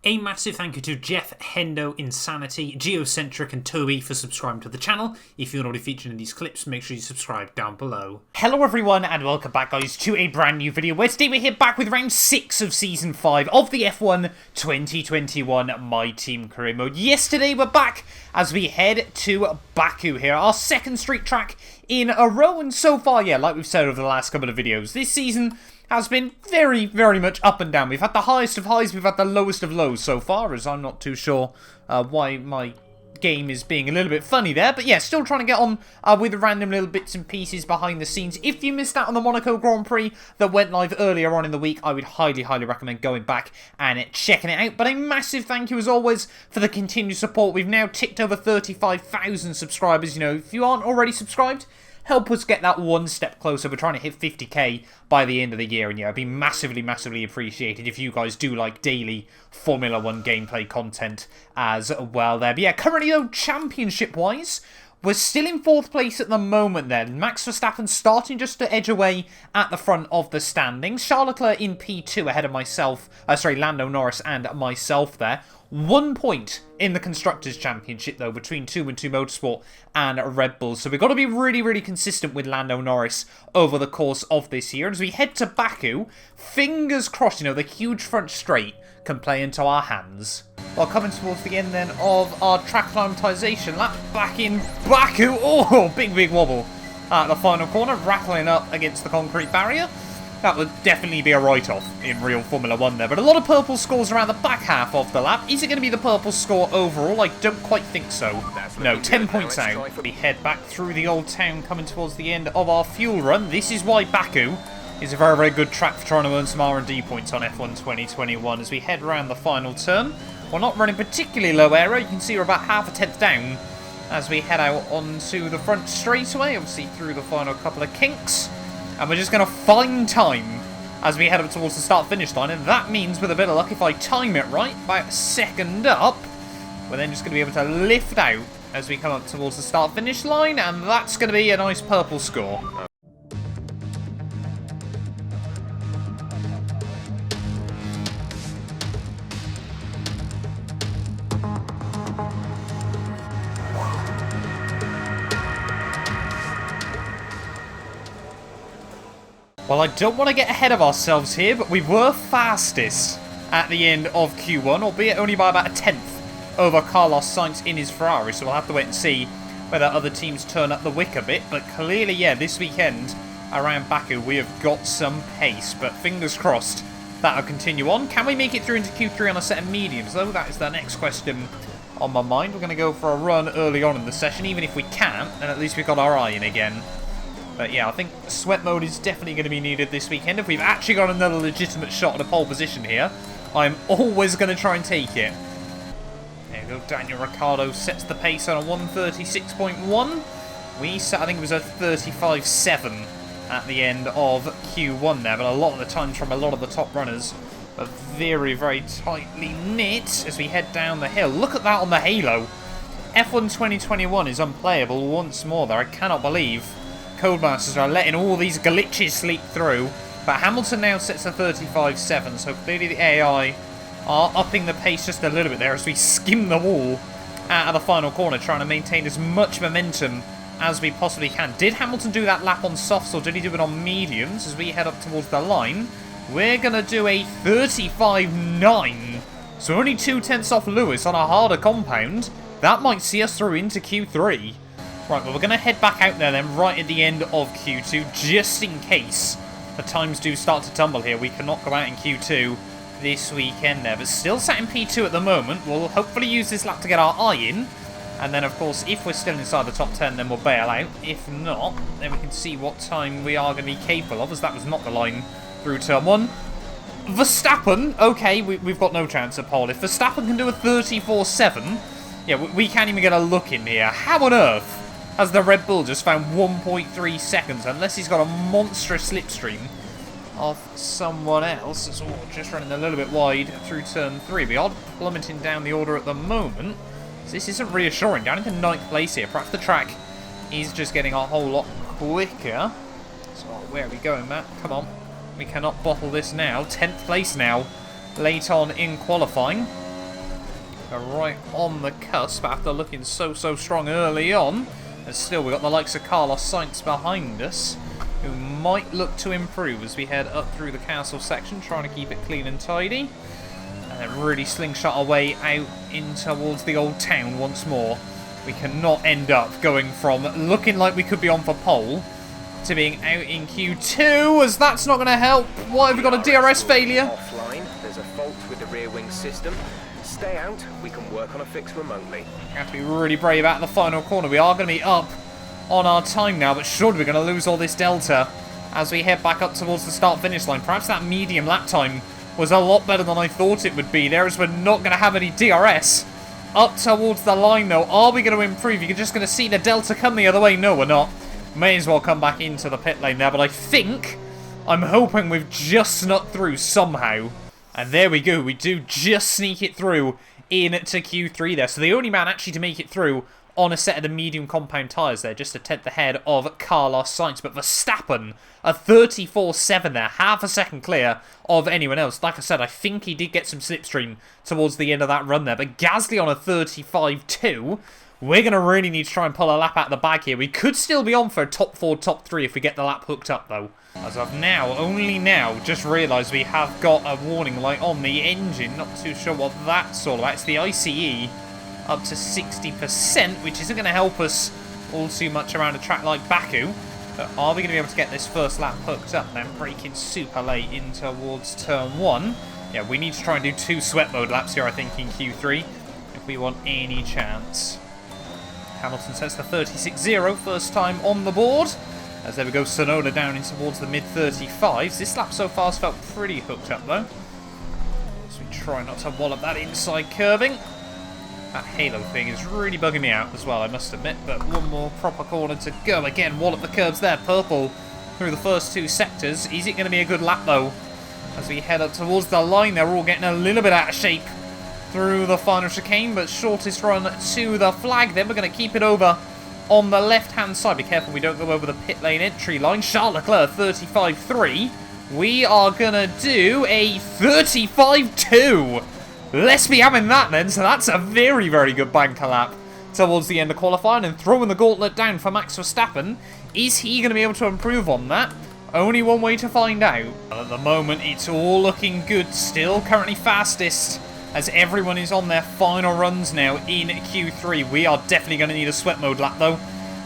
A massive thank you to Jeff, Hendo, Insanity, Geocentric and Toby for subscribing to the channel. If you're not already featured in these clips, make sure you subscribe down below. Hello everyone and welcome back guys to a brand new video where today we're here back with round 6 of Season 5 of the F1 2021 My Team Career Mode. Yesterday we're back as we head to Baku here, our second street track in a row, and so far, yeah, like we've said over the last couple of videos, this season has been very much up and down. We've had the highest of highs, we've had the lowest of lows so far, as I'm not too sure why my game is being a little bit funny there. But yeah, still trying to get on with the random little bits and pieces behind the scenes. If you missed out on the Monaco Grand Prix that went live earlier on in the week, I would highly recommend going back and checking it out. But a massive thank you as always for the continued support. We've now ticked over 35,000 subscribers. You know, if you aren't already subscribed, help us get that one step closer. We're trying to hit 50k by the end of the year, and yeah, it'd be massively appreciated if you guys do like daily Formula 1 gameplay content as well there. But yeah, currently though, championship-wise, we're still in 4th place at the moment then. Max Verstappen starting just to edge away at the front of the standings. Charles Leclerc in P2 ahead of myself, Lando Norris and myself there. 1 point in the Constructors' Championship, though, between 2 and 2 Motorsport and Red Bull. So we've got to be really consistent with Lando Norris over the course of this year. And as we head to Baku, fingers crossed, you know, the huge front straight can play into our hands. Well, coming towards the end then of our track acclimatization lap back in Baku. Oh, big wobble at the final corner, rattling up against the concrete barrier. That would definitely be a write-off in real Formula 1 there. But a lot of purple scores around the back half of the lap. Is it going to be the purple score overall? I don't quite think so. No, 10 points out. We head back through the old town coming towards the end of our fuel run. This is why Baku is a very good track for trying to earn some R&D points on F1 2021. As we head around the final turn, we're not running particularly low aero. You can see we're about half a tenth down as we head out onto the front straightaway, obviously through the final couple of kinks. And we're just going to find time as we head up towards the start-finish line. And that means, with a bit of luck, if I time it right, about a second up, we're then just going to be able to lift out as we come up towards the start-finish line. And that's going to be a nice purple score. Well, I don't want to get ahead of ourselves here, but we were fastest at the end of Q1, albeit only by about a tenth over Carlos Sainz in his Ferrari, so we'll have to wait and see whether other teams turn up the wick a bit. But clearly, yeah, this weekend around Baku, we have got some pace, but fingers crossed that'll continue on. Can we make it through into Q3 on a set of mediums, though? That is the next question on my mind. We're going to go for a run early on in the session, even if we can't, and at least we've got our eye in again. But yeah, I think sweat mode is definitely going to be needed this weekend. If we've actually got another legitimate shot at a pole position here, I'm always going to try and take it. There we go, Daniel Ricciardo sets the pace on a 1:36.1. We set, I think it was a 35.7 at the end of Q1 there, but a lot of the times from a lot of the top runners are very tightly knit as we head down the hill. Look at that on the halo. F1 2021 is unplayable once more there. I cannot believe Codemasters are letting all these glitches sleep through. But Hamilton now sets a 35.7, so clearly the AI are upping the pace just a little bit there as we skim the wall out of the final corner, trying to maintain as much momentum as we possibly can. Did Hamilton do that lap on softs, or did he do it on mediums as we head up towards the line? We're going to do a 35.9, so only 0.2 off Lewis on a harder compound. That might see us through into Q3. Right, well, we're going to head back out there then, right at the end of Q2, just in case the times do start to tumble here. We cannot go out in Q2 this weekend there, but still sat in P2 at the moment. We'll hopefully use this lap to get our eye in, and then, of course, if we're still inside the top 10, then we'll bail out. If not, then we can see what time we are going to be capable of, as that was not the line through turn 1. Verstappen, okay, we've got no chance at pole. If Verstappen can do a 34.7, yeah, we can't even get a look in here. How on earth has the Red Bull just found 1.3 seconds, unless he's got a monstrous slipstream of someone else? It's all just running a little bit wide through turn 3. We are plummeting down the order at the moment, so this isn't reassuring. Down into 9th place here. Perhaps the track is just getting a whole lot quicker. So where are we going, Matt? Come on. We cannot bottle this now. 10th place now, late on in qualifying. We're right on the cusp after looking so strong early on. And still, we've got the likes of Carlos Sainz behind us, who might look to improve as we head up through the castle section, trying to keep it clean and tidy. And then really slingshot our way out in towards the old town once more. We cannot end up going from looking like we could be on for pole to being out in Q2, as that's not going to help. What, have we got a DRS failure? Offline, there's a fault with the rear wing system. Stay out, we can work on a fix remotely. We have to be really brave at the final corner. We are going to be up on our time now, but surely we're going to lose all this delta as we head back up towards the start-finish line. Perhaps that medium lap time was a lot better than I thought it would be there, as we're not going to have any DRS up towards the line, though. Are we going to improve? You're just going to see the delta come the other way. No, we're not. May as well come back into the pit lane there, but I'm hoping we've just snuck through somehow. And there we go, we do just sneak it through into Q3 there. So the only man actually to make it through on a set of the medium compound tyres there, just a tenth ahead of Carlos Sainz. But Verstappen, a 34.7 there, half a second clear of anyone else. Like I said, I think he did get some slipstream towards the end of that run there. But Gasly on a 35.2. We're going to really need to try and pull a lap out of the bag here. We could still be on for a top 4, top 3 if we get the lap hooked up, though. As I've only now, just realised we have got a warning light on the engine. Not too sure what that's all about. It's the ICE up to 60%, which isn't going to help us all too much around a track like Baku. But are we going to be able to get this first lap hooked up then? Braking super late in towards turn 1. Yeah, we need to try and do 2 sweat mode laps here, I think, in Q3, if we want any chance. Hamilton sets the 36.0, first time on the board. As there we go, Tsunoda down in towards the mid-35s. This lap so far has felt pretty hooked up, though. So we try not to wallop that inside curbing. That halo thing is really bugging me out as well, I must admit. But one more proper corner to go. Again, wallop the curbs there. Purple through the first 2 sectors. Is it going to be a good lap, though? As we head up towards the line, they're all getting a little bit out of shape through the final chicane, but shortest run to the flag. Then we're going to keep it over on the left-hand side. Be careful we don't go over the pit lane entry line. Charles Leclerc, 35.3. We are going to do a 35.2. Let's be having that then. So that's a very good banker lap towards the end of qualifying, and throwing the gauntlet down for Max Verstappen. Is he going to be able to improve on that? Only one way to find out. At the moment, it's all looking good. Still currently fastest, as everyone is on their final runs now in Q3. We are definitely going to need a sweat mode lap, though,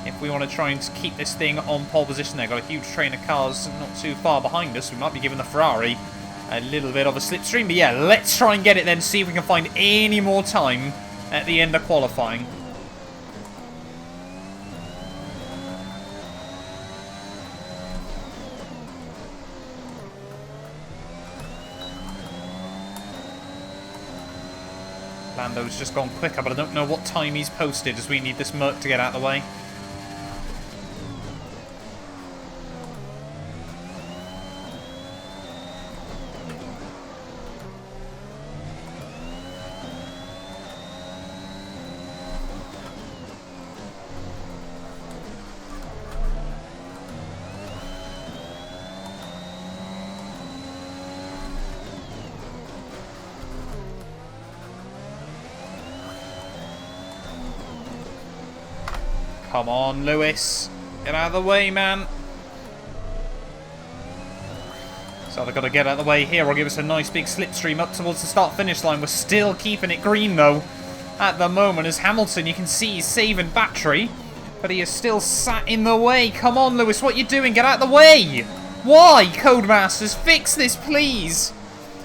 if we want to try and keep this thing on pole position there. Got a huge train of cars not too far behind us. We might be giving the Ferrari a little bit of a slipstream. But yeah, let's try and get it then, see if we can find any more time at the end of qualifying. Lando's just gone quicker, but I don't know what time he's posted, as we need this Merc to get out of the way. Come on, Lewis. Get out of the way, man. So they've got to get out of the way here. Will give us a nice big slipstream up towards the start-finish line. We're still keeping it green, though, at the moment. As Hamilton, you can see he's saving battery, but he is still sat in the way. Come on, Lewis. What are you doing? Get out of the way. Why, Codemasters? Fix this, please.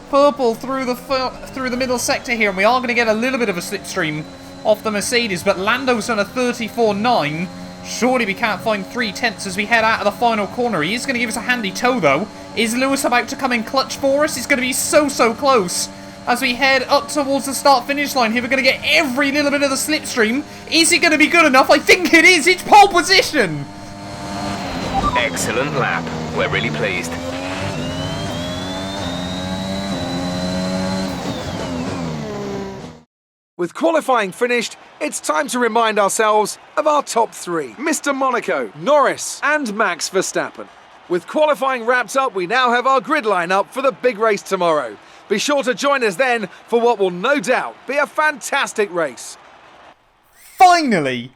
Purple through the middle sector here, and we are going to get a little bit of a slipstream off the Mercedes, but Lando's on a 34.9. Surely we can't find 3/10 as we head out of the final corner. He is going to give us a handy tow, though. Is Lewis about to come in clutch for us? It's going to be so close as we head up towards the start-finish line here. We're going to get every little bit of the slipstream. Is it going to be good enough? I think it is. It's pole position. Excellent lap. We're really pleased. With qualifying finished, it's time to remind ourselves of our top 3. Mr. Monaco, Norris and Max Verstappen. With qualifying wrapped up, we now have our grid line up for the big race tomorrow. Be sure to join us then for what will no doubt be a fantastic race. Finally!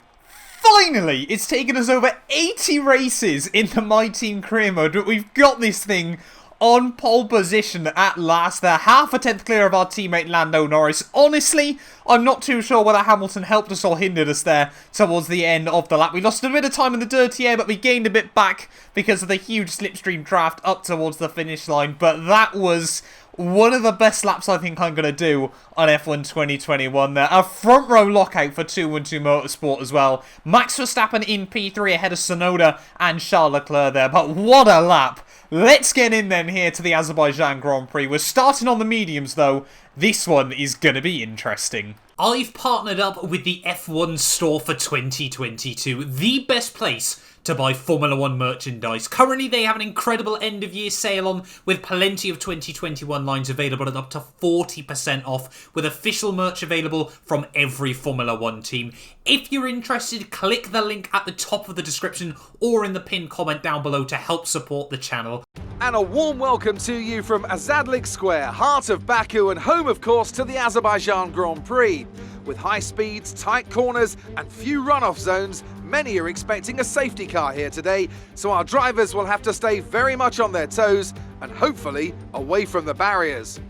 Finally! It's taken us over 80 races in the My Team career mode, but we've got this thing on pole position at last. They're half a tenth clear of our teammate Lando Norris. Honestly, I'm not too sure whether Hamilton helped us or hindered us there towards the end of the lap. We lost a bit of time in the dirty air, but we gained a bit back because of the huge slipstream draft up towards the finish line. But that was one of the best laps I think I'm going to do on F1 2021 there. A front row lockout for 212 Motorsport as well. Max Verstappen in P3 ahead of Tsunoda and Charles Leclerc there. But what a lap. Let's get in then here to the Azerbaijan Grand Prix. We're starting on the mediums though. This one is going to be interesting. I've partnered up with the F1 store for 2022, the best place to buy Formula 1 merchandise. Currently, they have an incredible end-of-year sale on with plenty of 2021 lines available at up to 40% off, with official merch available from every Formula 1 team. If you're interested, click the link at the top of the description or in the pinned comment down below to help support the channel. And a warm welcome to you from Azadlik Square, heart of Baku and home, of course, to the Azerbaijan Grand Prix. With high speeds, tight corners and few runoff zones, many are expecting a safety car here today, so our drivers will have to stay very much on their toes and hopefully away from the barriers.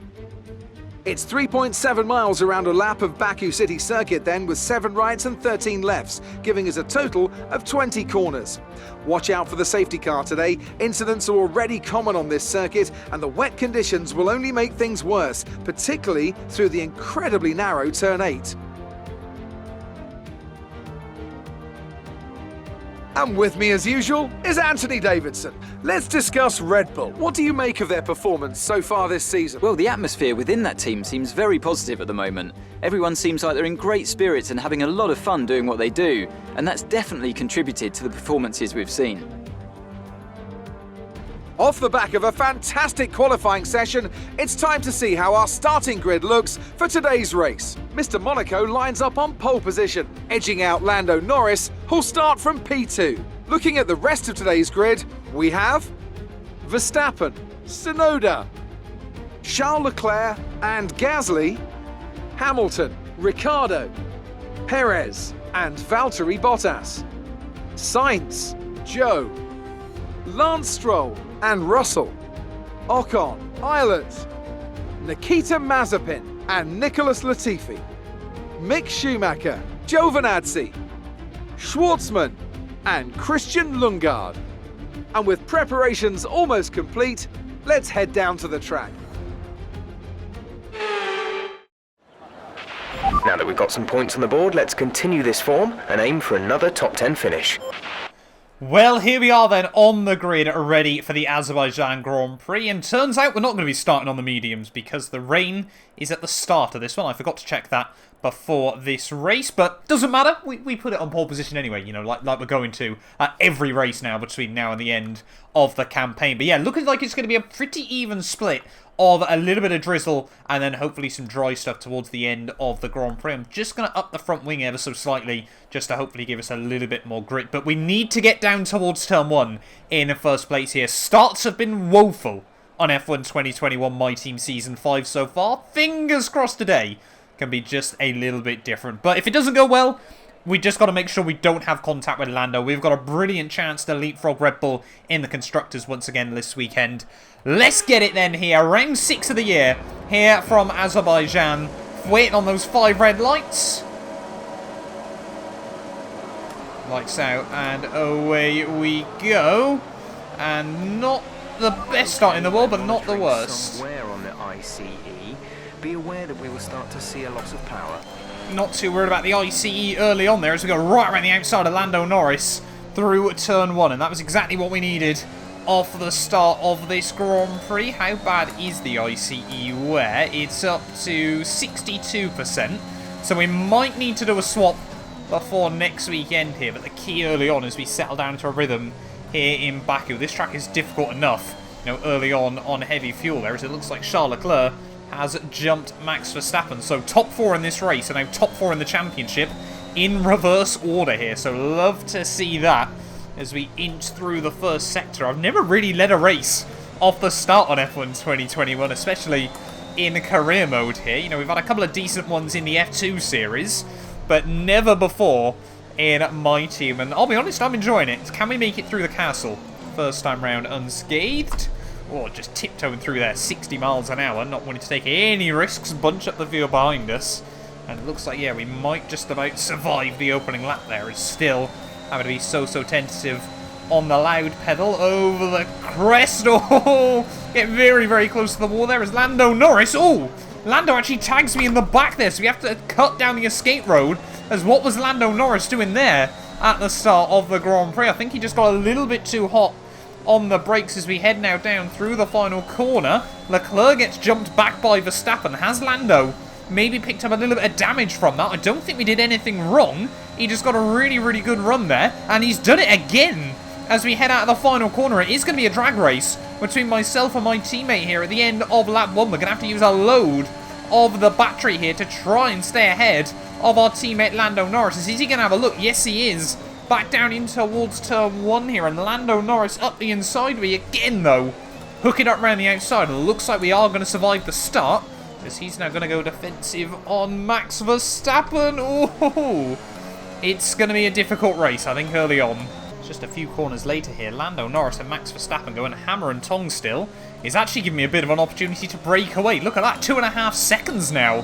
It's 3.7 miles around a lap of Baku City Circuit then, with 7 rights and 13 lefts, giving us a total of 20 corners. Watch out for the safety car today. Incidents are already common on this circuit and the wet conditions will only make things worse, particularly through the incredibly narrow Turn 8. And with me as usual is Anthony Davidson. Let's discuss Red Bull. What do you make of their performance so far this season? Well, the atmosphere within that team seems very positive at the moment. Everyone seems like they're in great spirits and having a lot of fun doing what they do, and that's definitely contributed to the performances we've seen. Off the back of a fantastic qualifying session, it's time to see how our starting grid looks for today's race. Mr. Monaco lines up on pole position, edging out Lando Norris, who'll start from P2. Looking at the rest of today's grid, we have Verstappen, Tsunoda, Charles Leclerc and Gasly, Hamilton, Ricciardo, Perez and Valtteri Bottas, Sainz, Zhou, Lance Stroll and Russell, Ocon, Ireland, Nikita Mazepin and Nicholas Latifi, Mick Schumacher, Giovinazzi, Schwartzman and Christian Lundgaard. And with preparations almost complete, let's head down to the track. Now that we've got some points on the board, let's continue this form and aim for another top 10 finish. Well, here we are then on the grid, ready for the Azerbaijan Grand Prix, and turns out we're not going to be starting on the mediums because the rain is at the start of this one. I forgot to check that before this race, but doesn't matter. We put it on pole position anyway, you know, like we're going to every race now between now and the end of the campaign. But yeah, looking like it's going to be a pretty even split of a little bit of drizzle and then hopefully some dry stuff towards the end of the Grand Prix. I'm just going to up the front wing ever so slightly just to hopefully give us a little bit more grit. But we need to get down towards turn 1 in first place here. Starts have been woeful on F1 2021 My Team Season 5 so far. Fingers crossed today can be just a little bit different. But if it doesn't go well, we just got to make sure we don't have contact with Lando. We've got a brilliant chance to leapfrog Red Bull in the Constructors once again this weekend. Let's get it then here. Round 6 of the year here from Azerbaijan. Waiting on those 5 red lights. Lights out and away we go. And not the best start in the world, but not the worst. Somewhere on the ICE, be aware that we will start to see a loss of power. Not too worried about the ICE early on there as we go right around the outside of Lando Norris through turn 1, and that was exactly what we needed off the start of this Grand Prix. How bad is the ICE wear? It's up to 62%, so we might need to do a swap before next weekend here, but the key early on as we settle down to a rhythm here in Baku. This track is difficult enough, you know, early on heavy fuel there, as it looks like Charles Leclerc has jumped Max Verstappen. So top 4 in this race and now top 4 in the championship in reverse order here. So love to see that as we inch through the first sector. I've never really led a race off the start on F1 2021, especially in career mode here. You know, we've had a couple of decent ones in the F2 series, but never before in my team. And I'll be honest, I'm enjoying it. Can we make it through the castle? First time round unscathed. Oh, just tiptoeing through there, 60 miles an hour, not wanting to take any risks, bunch up the field behind us. And it looks like, yeah, we might just about survive the opening lap there. It's still having to be so tentative on the loud pedal over the crest. Oh, get very, very close to the wall there is Lando Norris. Oh, Lando actually tags me in the back there, so we have to cut down the escape road. As what was Lando Norris doing there at the start of the Grand Prix? I think he just got a little bit too hot on the brakes as we head now down through the final corner. Leclerc gets jumped back by Verstappen. Has Lando maybe picked up a little bit of damage from that? I don't think we did anything wrong. He just got a really, really good run there, and he's done it again. As we head out of the final corner, it is going to be a drag race between myself and my teammate here at the end of lap 1. We're going to have to use a load of the battery here to try and stay ahead of our teammate Lando Norris. Is he going to have a look? Yes, he is. Back down in towards turn 1 here, and Lando Norris up the inside way again, though. Hook it up around the outside. It looks like we are going to survive the start, because he's now going to go defensive on Max Verstappen. Oh, it's going to be a difficult race, I think, early on. Just a few corners later here, Lando Norris and Max Verstappen going hammer and tong still. Is actually giving me a bit of an opportunity to break away. Look at that, 2.5 seconds now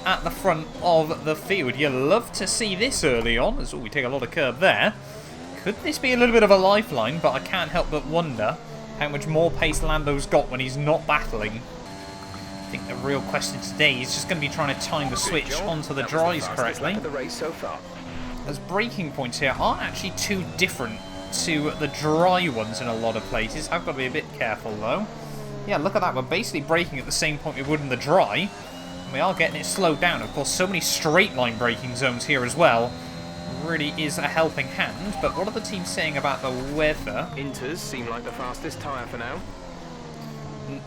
at the front of the field. You love to see this early on, as we take a lot of curb there. Could this be a little bit of a lifeline, but I can't help but wonder how much more pace Lando's got when he's not battling. I think the real question today is just going to be trying to time the switch onto the dries correctly. As braking points here aren't actually too different to the dry ones in a lot of places. I've got to be a bit careful though. Yeah, look at that. We're basically braking at the same point we would in the dry. And we are getting it slowed down. Of course, so many straight line braking zones here as well. Really is a helping hand. But what are the teams saying about the weather? Inters seem like the fastest tyre for now.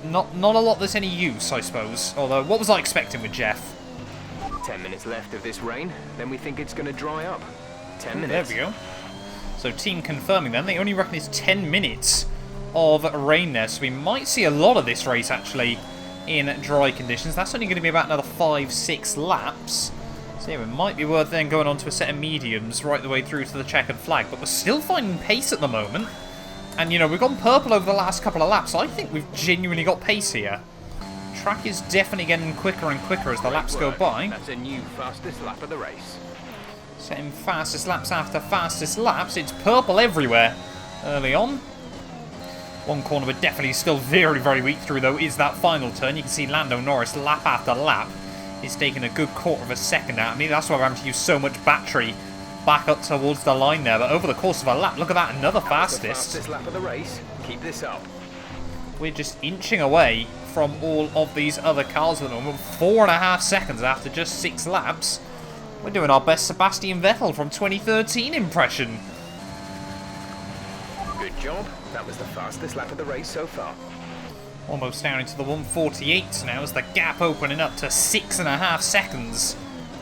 Not a lot that's any use, I suppose. Although, what was I expecting with Jeff? 10 minutes left of this rain, then we think it's going to dry up. 10 There minutes. we go. So team confirming then, they only reckon it's 10 minutes of rain there, so we might see a lot of this race actually in dry conditions. That's only going to be about another 5-6 laps. So yeah, it might be worth then going on to a set of mediums right the way through to the checkered flag, but we're still finding pace at the moment. And you know, we've gone purple over the last couple of laps, so I think we've genuinely got pace here. Track is definitely getting quicker and quicker as the laps go by. That's a new fastest lap of the race. Setting fastest laps after fastest laps. It's purple everywhere early on. One corner we're definitely still very, very weak through, though, is that final turn. You can see Lando Norris lap after lap is taking a good quarter of a second out of me. That's why we're having to use so much battery back up towards the line there. But over the course of a lap, look at that, another fastest. The fastest lap of the race. Keep this up. We're just inching away from all of these other cars at the moment. 4.5 seconds after just 6 laps. We're doing our best Sebastian Vettel from 2013 impression. Good job. That was the fastest lap of the race so far. Almost down into the 148s now as the gap opening up to 6.5 seconds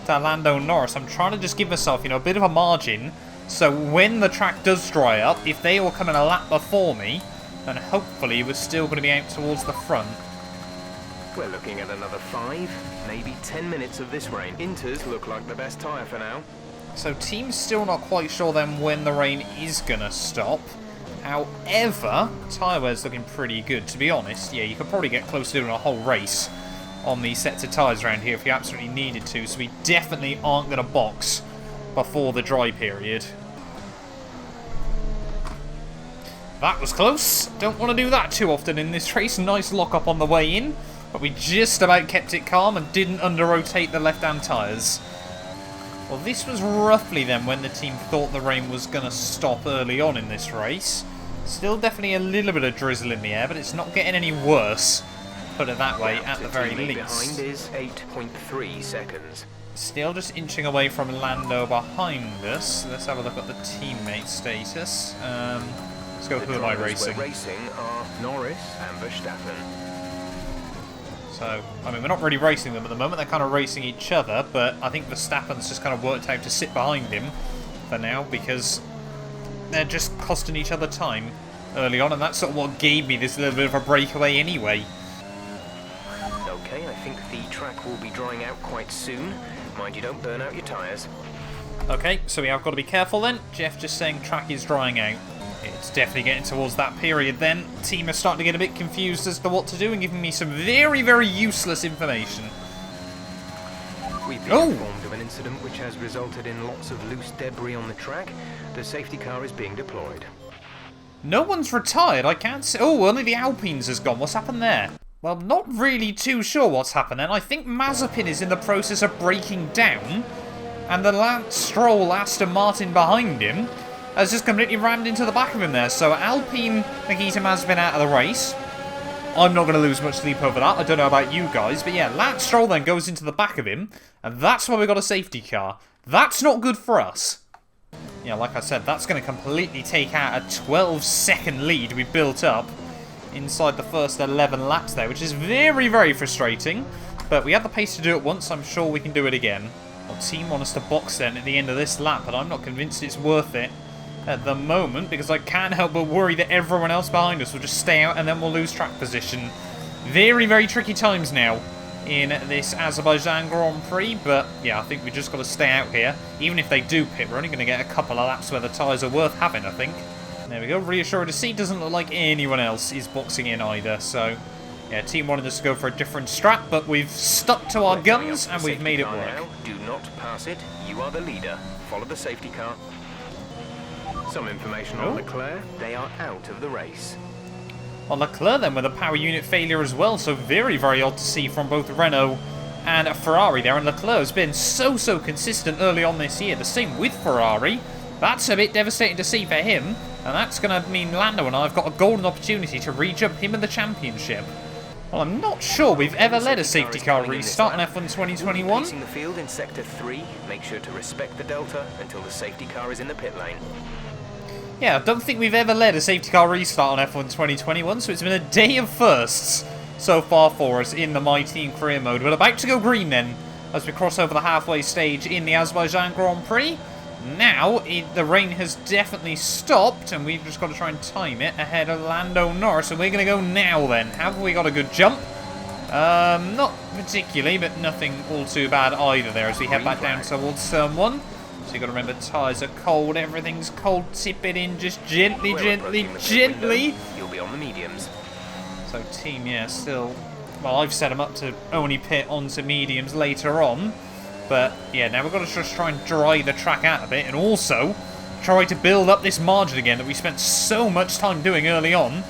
to Lando Norris. I'm trying to just give myself, you know, a bit of a margin. So when the track does dry up, if they all come in a lap before me, then hopefully we're still going to be out towards the front. We're looking at another 5, maybe 10 minutes of this rain. Inters look like the best tyre for now. So team's still not quite sure then when the rain is going to stop. However, tyre wear's looking pretty good, to be honest. Yeah, you could probably get close to doing a whole race on these sets of tyres around here if you absolutely needed to. So we definitely aren't going to box before the dry period. That was close. Don't want to do that too often in this race. Nice lock-up on the way in. But we just about kept it calm and didn't under-rotate the left-hand tyres. Well, this was roughly then when the team thought the rain was going to stop early on in this race. Still definitely a little bit of drizzle in the air, but it's not getting any worse. Put it that way, at the very least. Behind is 8.3 seconds. Still just inching away from Lando behind us. Let's have a look at the teammate status. Let's go, who am I racing? We're racing are Norris and Verstappen. So, I mean, we're not really racing them at the moment. They're kind of racing each other, but I think Verstappen's just kind of worked out to sit behind him for now because they're just costing each other time early on, and that's sort of what gave me this little bit of a breakaway anyway. Okay, I think the track will be drying out quite soon. Mind you don't burn out your tyres. Okay, so we have got to be careful then. Jeff just saying track is drying out. It's definitely getting towards that period then. Team are starting to get a bit confused as to what to do and giving me some very, very useless information. We've been informed of an incident which has resulted in lots of loose debris on the track. The safety car is being deployed. No one's retired, I can't see. Oh, only the Alpines has gone. What's happened there? Well, not really too sure what's happened then. I think Mazepin is in the process of breaking down. And the Lance Stroll Aston Martin behind him has just completely rammed into the back of him there. So Alpine Nikita Mazepin out of the race. I'm not going to lose much sleep over that. I don't know about you guys. But yeah, Lance Stroll then goes into the back of him. And that's why we got a safety car. That's not good for us. Yeah, like I said, that's going to completely take out a 12-second lead we built up inside the first 11 laps there, which is very, very frustrating. But we had the pace to do it once. I'm sure we can do it again. Well, team want us to box then at the end of this lap, but I'm not convinced it's worth it at the moment because I can't help but worry that everyone else behind us will just stay out and then we'll lose track position. Very, very tricky times now in this Azerbaijan Grand Prix, but yeah, I think we just got to stay out here. Even if they do pit, we're only going to get a couple of laps where the tyres are worth having, I think. There we go, reassured to see. Doesn't look like anyone else is boxing in either, so yeah, team wanted us to go for a different strat, but we've stuck to our guns and we've made it work. Now. Do not pass it. You are the leader. Follow the safety car. Some information on Leclerc. They are out of the race. Well, Leclerc then with a power unit failure as well, so very, very odd to see from both Renault and Ferrari there. And Leclerc has been so consistent early on this year. The same with Ferrari. That's a bit devastating to see for him, and that's going to mean Lando and I have got a golden opportunity to re-jump him in the championship. Well, I'm not sure we've ever led a safety car restart in F1 2021. Pacing the field in sector 3. Make sure to respect the delta until the safety car is in the pit lane. Yeah, I don't think we've ever led a safety car restart on F1 2021, so it's been a day of firsts so far for us in the My Team career mode. We're about to go green then, as we cross over the halfway stage in the Azerbaijan Grand Prix. Now, the rain has definitely stopped, and we've just got to try and time it ahead of Lando Norris. So we're going to go now then. Have we got a good jump? Not particularly, but nothing all too bad either there as we head back down towards turn 1. So you've got to remember, tyres are cold, everything's cold. Tip it in just gently. You'll be on the mediums. So team, yeah, still... Well, I've set them up to only pit onto mediums later on. But, yeah, now we've got to just try and dry the track out a bit. And also, try to build up this margin again that we spent so much time doing early on.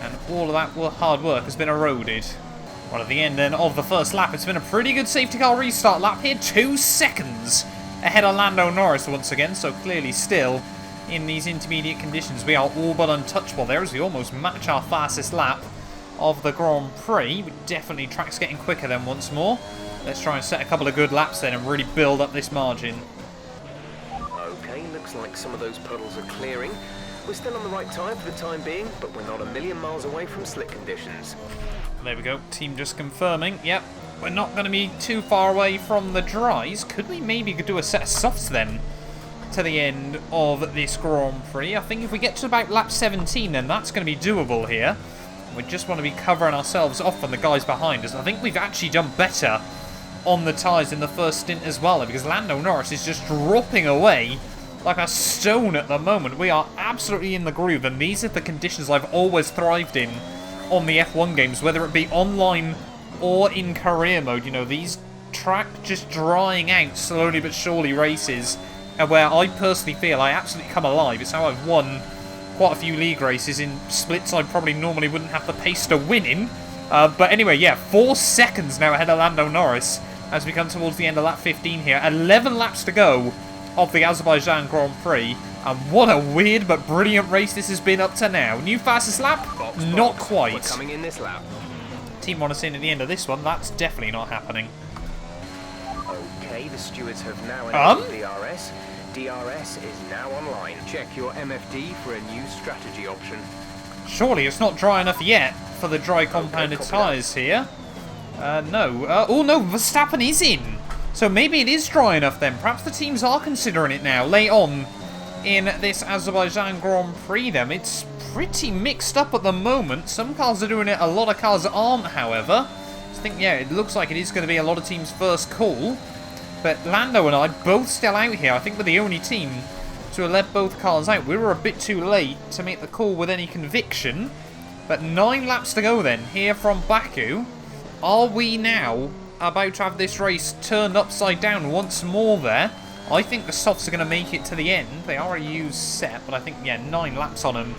And all of that hard work has been eroded. Well, at the end then of the first lap, it's been a pretty good safety car restart lap here. 2 seconds ahead of Lando Norris once again. So clearly still, in these intermediate conditions, we are all but untouchable there as we almost match our fastest lap of the Grand Prix. Definitely track's getting quicker then once more. Let's try and set a couple of good laps then and really build up this margin. Okay, looks like some of those puddles are clearing. We're still on the right tyre for the time being, but we're not a million miles away from slick conditions. There we go, team just confirming. Yep, we're not going to be too far away from the dries. Could we maybe do a set of softs then to the end of this Grand Prix? I think if we get to about lap 17 then that's going to be doable here. We just want to be covering ourselves off from the guys behind us. I think we've actually done better on the tyres in the first stint as well, because Lando Norris is just dropping away like a stone at the moment. We are absolutely in the groove, and these are the conditions I've always thrived in on the F1 games, whether it be online or in career mode. You know, these track just drying out slowly but surely races, and where I personally feel I absolutely come alive. It's how I've won quite a few league races in splits I probably normally wouldn't have the pace to win in. But anyway, yeah, 4 seconds now ahead of Lando Norris as we come towards the end of lap 15 here. 11 laps to go of the Azerbaijan Grand Prix. And what a weird but brilliant race this has been up to now. New fastest lap? Not quite. We're coming in this lap. Team want us in at the end of this one. That's definitely not happening. Okay, the stewards have now enabled DRS. DRS is now online. Check your MFD for a new strategy option. Surely it's not dry enough yet for the dry compounded tyres here. No. Oh no, Verstappen is in. So maybe it is dry enough then. Perhaps the teams are considering it now, late on in this Azerbaijan Grand Prix then. It's pretty mixed up at the moment. Some cars are doing it, a lot of cars aren't, however. So think, yeah, it looks like it is going to be a lot of teams' first call. But Lando and I both still out here. I think we're the only team to have let both cars out. We were a bit too late to make the call with any conviction. But 9 laps to go then, here from Baku. Are we now about to have this race turned upside down once more there? I think the softs are going to make it to the end. They are a used set, but I think, yeah, 9 laps on them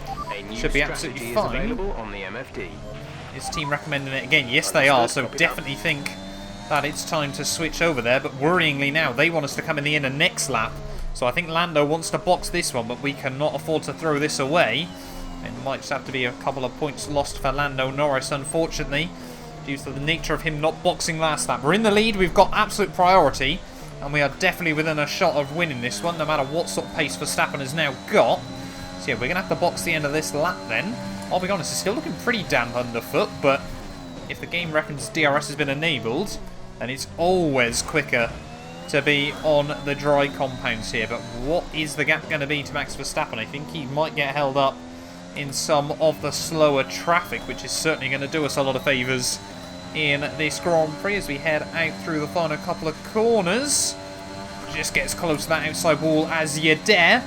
should be absolutely fine. Available on the MFD. Is team recommending it again? Yes, they are, so definitely think that it's time to switch over there. But worryingly now, they want us to come in the end of next lap. So I think Lando wants to box this one, but we cannot afford to throw this away. It might just have to be a couple of points lost for Lando Norris, unfortunately, due to the nature of him not boxing last lap. We're in the lead, we've got absolute priority, and we are definitely within a shot of winning this one, no matter what sort of pace Verstappen has now got. So yeah, we're going to have to box the end of this lap then. I'll be honest, it's still looking pretty damp underfoot, but if the game reckons DRS has been enabled, then it's always quicker to be on the dry compounds here. But what is the gap going to be to Max Verstappen? I think he might get held up in some of the slower traffic, which is certainly going to do us a lot of favours in this Grand Prix as we head out through the final couple of corners. Just get as close to that outside wall as you dare.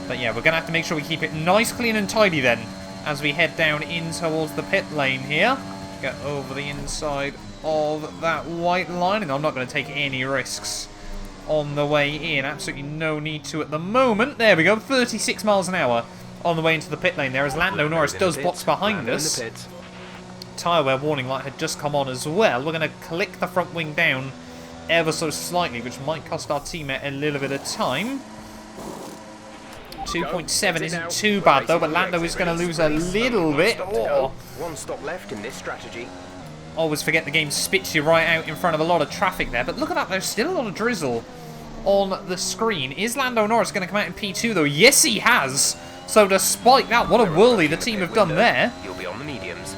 But yeah, we're going to have to make sure we keep it nice, clean and tidy then as we head down in towards the pit lane here. Get over the inside of that white line, and I'm not going to take any risks on the way in. Absolutely no need to at the moment. There we go, 36 miles an hour on the way into the pit lane there as Lando Norris does box behind us. Tyre wear warning light had just come on as well. We're going to click the front wing down ever so slightly, which might cost our teammate a little bit of time. 2.7 isn't too bad though, but Lando is going to lose a little bit. Oh. One stop left in this strategy. Always forget the game spits you right out in front of a lot of traffic there, but look at that, there's still a lot of drizzle on the screen. Is Lando Norris going to come out in P2 though? Yes, he has. So despite that, what a whirly the team have done there. You'll be on the mediums.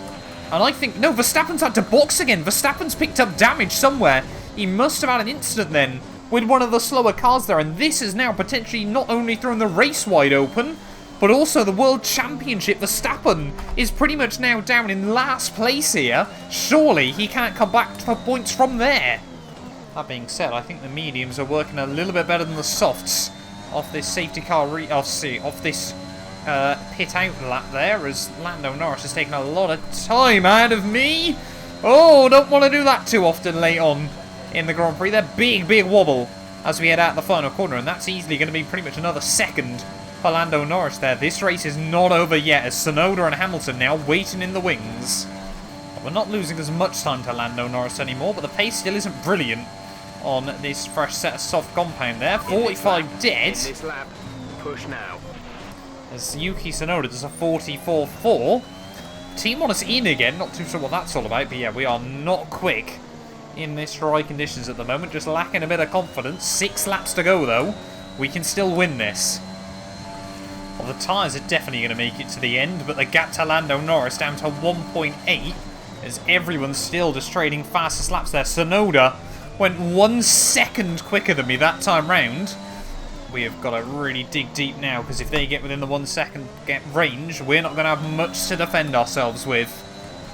And I think, no, Verstappen's had to box again. Verstappen's picked up damage somewhere. He must have had an incident then with one of the slower cars there. And this has now potentially not only thrown the race wide open, but also the World Championship. Verstappen is pretty much now down in last place here. Surely he can't come back for points from there. That being said, I think the mediums are working a little bit better than the softs off this safety car, off this pit out lap there, as Lando Norris has taken a lot of time out of me. Oh, don't want to do that too often late on in the Grand Prix. They're big wobble as we head out the final corner, and that's easily going to be pretty much another second for Lando Norris there. This race is not over yet, as Tsunoda and Hamilton now waiting in the wings. But we're not losing as much time to Lando Norris anymore, but the pace still isn't brilliant on this fresh set of soft compound there. 45 dead. In this lap, push now. As Yuki Tsunoda does a 44.4. Team want us in again, not too sure what that's all about, but yeah, we are not quick in this dry conditions at the moment, just lacking a bit of confidence. 6 laps to go though, we can still win this. Well, the tyres are definitely going to make it to the end, but the gap to Lando Norris down to 1.8, as everyone's still just trading fastest laps there. Tsunoda went 1 second quicker than me that time round. We have got to really dig deep now, because if they get within the 1 second range, we're not going to have much to defend ourselves with.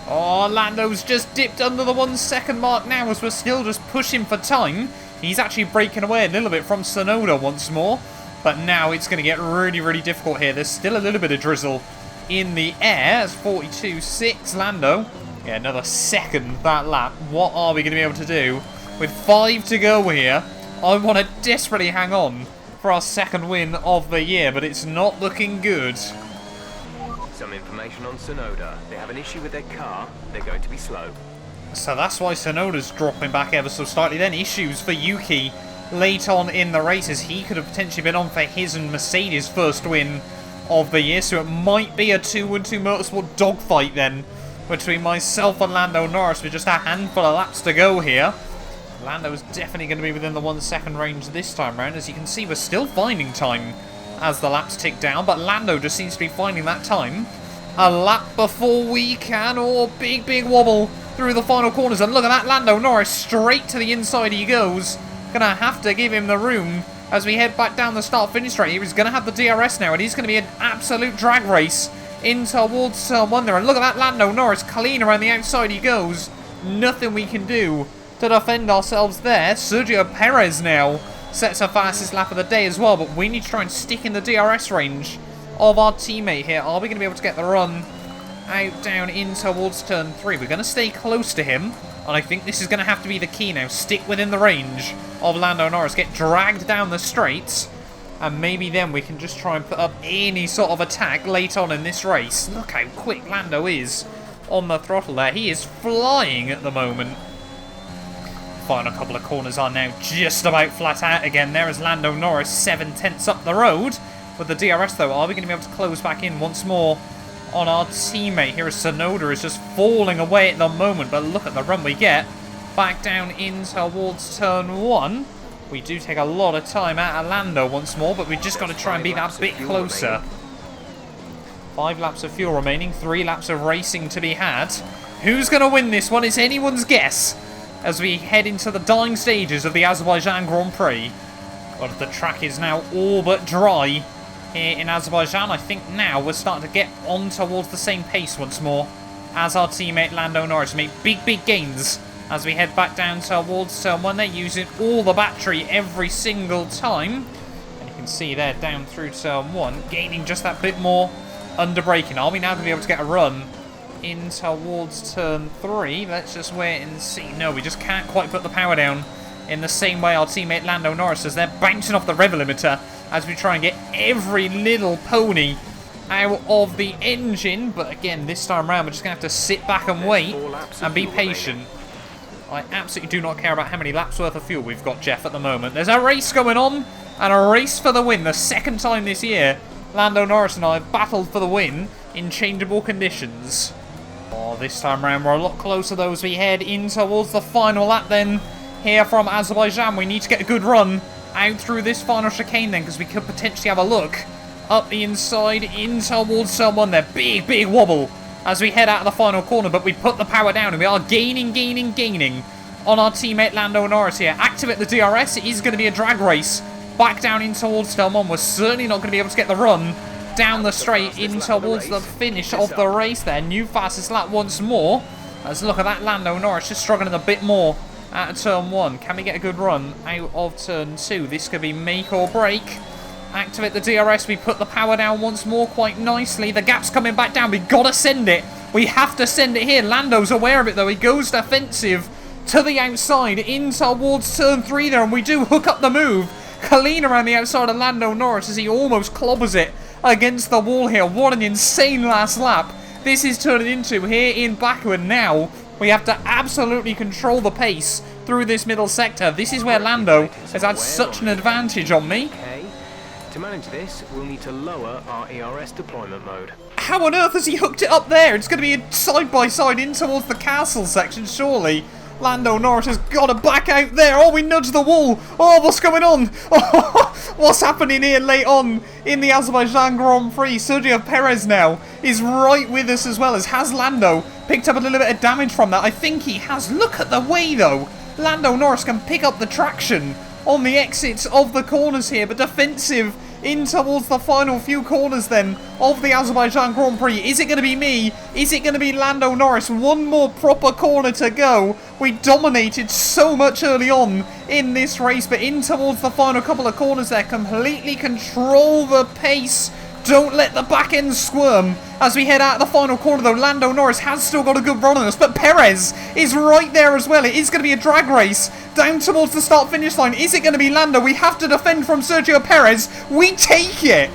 Oh, Lando's just dipped under the 1 second mark now, as we're still just pushing for time. He's actually breaking away a little bit from Tsunoda once more, but now it's going to get really difficult here. There's still a little bit of drizzle in the air. It's 42.6 Lando. Yeah, another second that lap. What are we going to be able to do? With 5 to go here, I want to desperately hang on for our second win of the year, but it's not looking good. Some information on Tsunoda. They have an issue with their car. They're going to be slow. So that's why Tsunoda's dropping back ever so slightly. Then issues for Yuki late on in the races. He could have potentially been on for his and Mercedes' first win of the year, so it might be a 2-1-2 motorsport dogfight then between myself and Lando Norris with just a handful of laps to go here. Lando's definitely going to be within the 1 second range this time round. As you can see, we're still finding time as the laps tick down, but Lando just seems to be finding that time a lap before we can. Oh, big wobble through the final corners, and look at that, Lando Norris straight to the inside he goes. Gonna have to give him the room as we head back down the start-finish straight. He's gonna have the DRS now, and he's gonna be an absolute drag race in towards Turn 1 there. And look at that, Lando Norris clean around the outside he goes. nothing we can do to defend ourselves there. Sergio Perez now sets our fastest lap of the day as well, but we need to try and stick in the DRS range of our teammate here. Are we going to be able to get the run out down in towards turn 3? We're going to stay close to him, and I think this is going to have to be the key now. Stick within the range of Lando Norris, get dragged down the straights, and maybe then we can just try and put up any sort of attack late on in this race. Look how quick Lando is on the throttle there. He is flying at the moment. Final couple of corners are now just about flat out again. There is Lando Norris 7/10 up the road. With the DRS though, are we going to be able to close back in once more on our teammate? Here is Tsunoda is just falling away at the moment, but look at the run we get. Back down in towards turn 1. We do take a lot of time out of Lando once more, but we've just got to try and be that bit closer. 5 laps of fuel remaining, 3 laps of racing to be had. Who's going to win this one? It's anyone's guess as we head into the dying stages of the Azerbaijan Grand Prix. But the track is now all but dry here in Azerbaijan. I think now we're starting to get on towards the same pace once more as our teammate Lando Norris. Make big gains as we head back down towards turn 1. They're using all the battery every single time. And you can see there down through turn 1, gaining just that bit more under braking. Are we now going to be able to get a run in towards turn 3? Let's just wait and see. No, we just can't quite put the power down in the same way our teammate Lando Norris does. They're bouncing off the rev limiter as we try and get every little pony out of the engine. But again, this time around, we're just going to have to sit back and wait and be patient. I absolutely do not care about how many laps worth of fuel we've got, Jeff, at the moment. There's a race going on, and a race for the win. The second time this year, Lando Norris and I have battled for the win in changeable conditions. Oh, this time around, we're a lot closer, though, as we head in towards the final lap, then. Here from Azerbaijan, we need to get a good run out through this final chicane then, because we could potentially have a look up the inside in towards someone there. Big wobble as we head out of the final corner, but we put the power down and we are gaining on our teammate Lando Norris here. Activate the DRS. It is going to be a drag race back down in towards turn 1. We're certainly not going to be able to get the run down the straight in towards the finish of the race there. New fastest lap once more. Let's look at that. Lando Norris just struggling a bit more at turn 1. Can we get a good run out of turn 2? This could be make or break. Activate the DRS. We put the power down once more quite nicely. The gap's coming back down. We gotta send it. We have to send it here. Lando's aware of it though. He goes defensive to the outside in towards turn 3 there, and we do hook up the move. Clean around the outside of Lando Norris as he almost clobbers it against the wall here. What an insane last lap this is turning into here in Baku, and now we have to absolutely control the pace through this middle sector. This is where Lando has had such an advantage on me. Okay. To manage this, we'll need to lower our ERS deployment mode. How on earth has he hooked it up there? It's going to be a side-by-side in towards the castle section, surely. Lando Norris has got to back out there. Oh, we nudged the wall. Oh, what's going on? Oh, what's happening here late on in the Azerbaijan Grand Prix? Sergio Perez now is right with us as well, as has Lando picked up a little bit of damage from that. I think he has. Look at the way, though. Lando Norris can pick up the traction on the exits of the corners here, but defensive in towards the final few corners then of the Azerbaijan Grand Prix. Is it going to be me? Is it going to be Lando Norris? One more proper corner to go. We dominated so much early on in this race, but in towards the final couple of corners there, completely control the pace. Don't let the back end squirm as we head out of the final corner, though. Lando Norris has still got a good run on us, but Perez is right there as well. It is going to be a drag race down towards the start-finish line. Is it going to be Lando? We have to defend from Sergio Perez. We take it.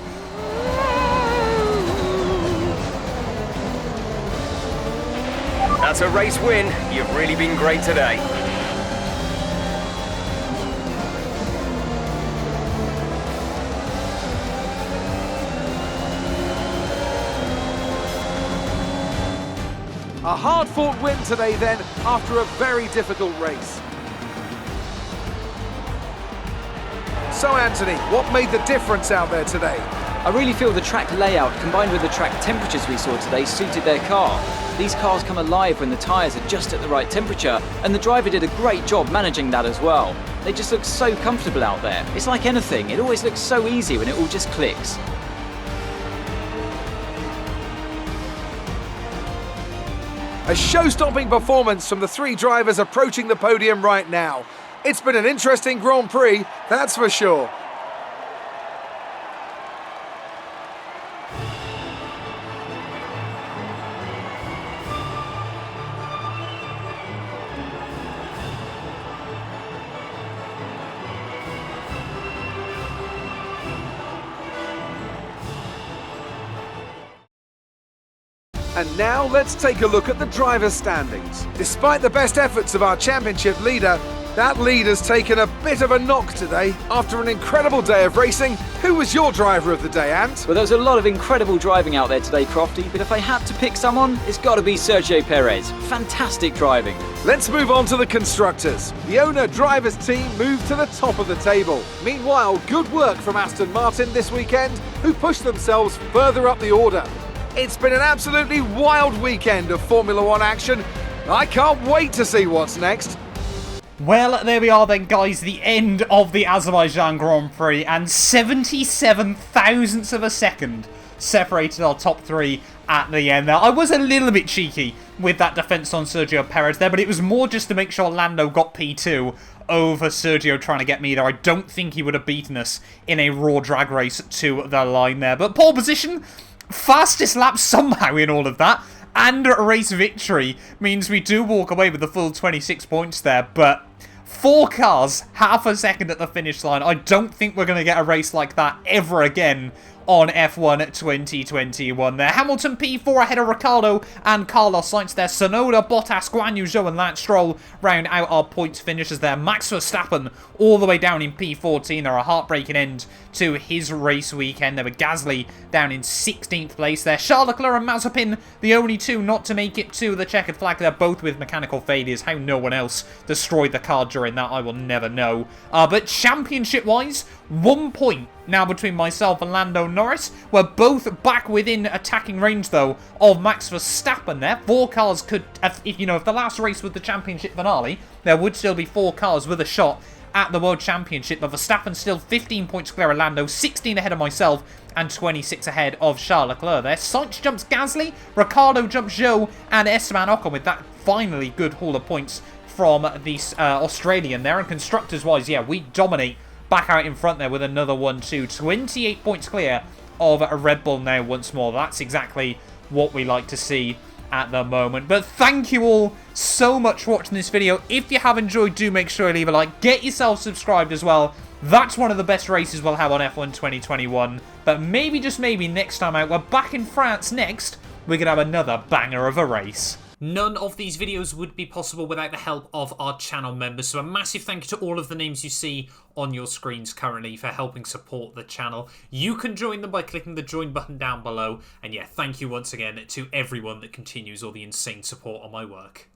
That's a race win. You've really been great today. A hard-fought win today then, after a very difficult race. So Anthony, what made the difference out there today? I really feel the track layout combined with the track temperatures we saw today suited their car. These cars come alive when the tyres are just at the right temperature, and the driver did a great job managing that as well. They just look so comfortable out there. It's like anything, it always looks so easy when it all just clicks. A show-stopping performance from the three drivers approaching the podium right now. It's been an interesting Grand Prix, that's for sure. And now let's take a look at the driver's standings. Despite the best efforts of our championship leader, that lead has taken a bit of a knock today. After an incredible day of racing, who was your driver of the day, Ant? Well, there was a lot of incredible driving out there today, Crofty, but if I had to pick someone, it's got to be Sergio Perez. Fantastic driving. Let's move on to the constructors. The owner-drivers team moved to the top of the table. Meanwhile, good work from Aston Martin this weekend, who pushed themselves further up the order. It's been an absolutely wild weekend of Formula One action. I can't wait to see what's next. Well, there we are then, guys, the end of the Azerbaijan Grand Prix, and 77 thousandths of a second separated our top three at the end there. I was a little bit cheeky with that defense on Sergio Perez there, but it was more just to make sure Lando got P2 over Sergio trying to get me there. I don't think he would have beaten us in a raw drag race to the line there, but pole position, fastest lap somehow in all of that, and a race victory means we do walk away with the full 26 points there, but 4 cars, half a second at the finish line. I don't think we're going to get a race like that ever again on F1 2021 there. Hamilton P4 ahead of Ricciardo and Carlos Sainz there. Tsunoda, Bottas, Guan Yu Zhou and Lance Stroll round out our points finishes there. Max Verstappen all the way down in P14 there. A heartbreaking end to his race weekend there with Gasly down in 16th place there. Charles Leclerc and Mazepin, the only two not to make it to the checkered flag. They're both with mechanical failures. How no one else destroyed the car during that, I will never know. But championship-wise, 1 point now between myself and Lando Norris. We're both back within attacking range, though, of Max Verstappen there. 4 cars could, if the last race was the championship finale, there would still be 4 cars with a shot at the World Championship, but Verstappen still 15 points clear of Lando, 16 ahead of myself, and 26 ahead of Charles Leclerc there. Sainz jumps Gasly, Ricciardo jumps Zhou, and Esteban Ocon with that finally good haul of points from the Australian there. And constructors-wise, yeah, we dominate back out in front there with another 1-2. 28 points clear of a Red Bull now once more. That's exactly what we like to see at the moment. But thank you all so much for watching this video. If you have enjoyed, do make sure to leave a like. Get yourself subscribed as well. That's one of the best races we'll have on F1 2021. But maybe, just maybe, next time out, we're back in France next, we're going to have another banger of a race. None of these videos would be possible without the help of our channel members, so a massive thank you to all of the names you see on your screens currently for helping support the channel. You can join them by clicking the join button down below, and yeah, thank you once again to everyone that continues all the insane support on my work.